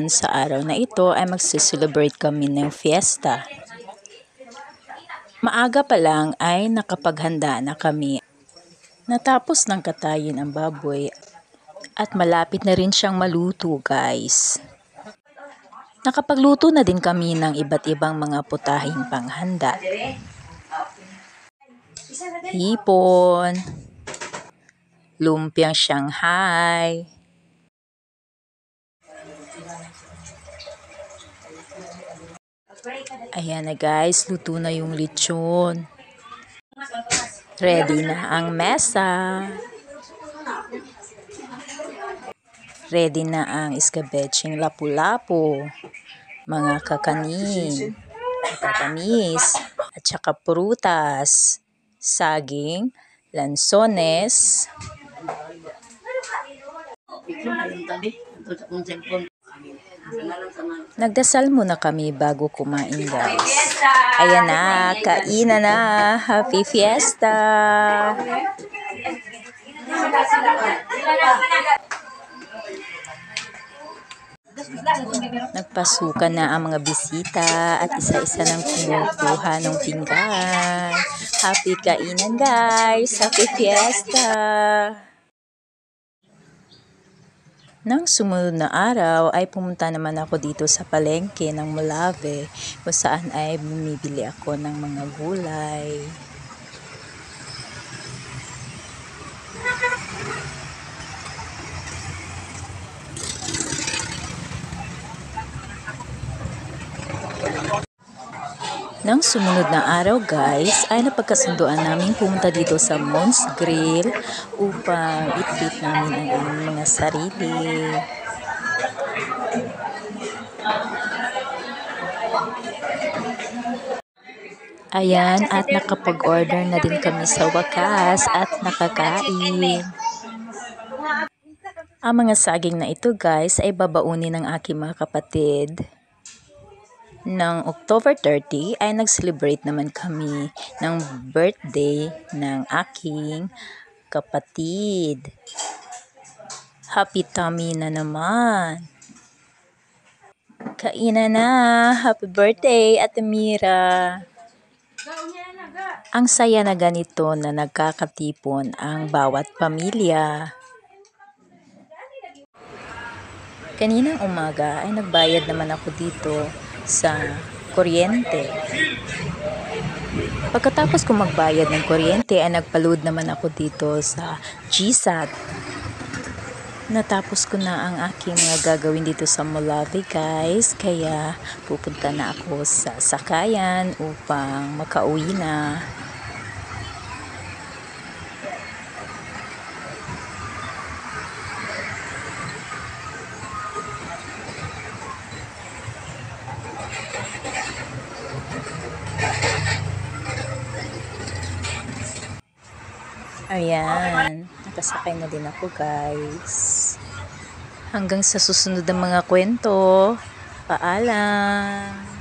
ngayon sa araw na ito ay magse-celebrate kami ng fiesta. Maaga pa lang ay nakapaghanda na kami. Natapos ng katayin ang baboy at malapit na rin siyang maluto, guys. Nakapagluto na din kami ng iba't ibang mga putahing panghanda. Hipon, lumpiang Shanghai, ayan na guys, luto na yung lechon. Ready na ang mesa. Ready na ang iskabetseng lapu-lapu, mga kakanin, matatamis, at saka prutas, saging, lansones. Nagdasal muna kami bago kumain, guys. Ayan na, kainan na. Happy Fiesta! Nagpasukan na ang mga bisita at isa-isa nang kumukuha ng pinggan. Happy kainan, guys! Happy Fiesta! Nang sumunod na araw ay pumunta naman ako dito sa palengke ng Molave kung saan ay bumibili ako ng mga gulay. Nang sumunod na araw, guys, ay napagkasunduan namin pumunta dito sa Mons Grill upang i-treat namin ang aming mga sarili. Ayan, at nakapag-order na din kami sa wakas at nakakain. Ang mga saging na ito, guys, ay babaunin ng aking mga kapatid. Nang October 30 ay nag-celebrate naman kami ng birthday ng aking kapatid. Happy tummy na naman. Kainan na. Happy birthday, Ate Mira. Ang saya na ganito na nagkakatipon ang bawat pamilya. Kaninang umaga ay nagbayad naman ako dito sa kuryente. Pagkatapos ko magbayad ng kuryente ay nagpa-load naman ako dito sa GSAT. Natapos ko na ang aking mga gagawin dito sa Molave, guys, kaya pupunta na ako sa sakayan upang makauwi na. Ayan, nakasakay na din ako, guys. Hanggang sa susunod na mga kwento. Paalam!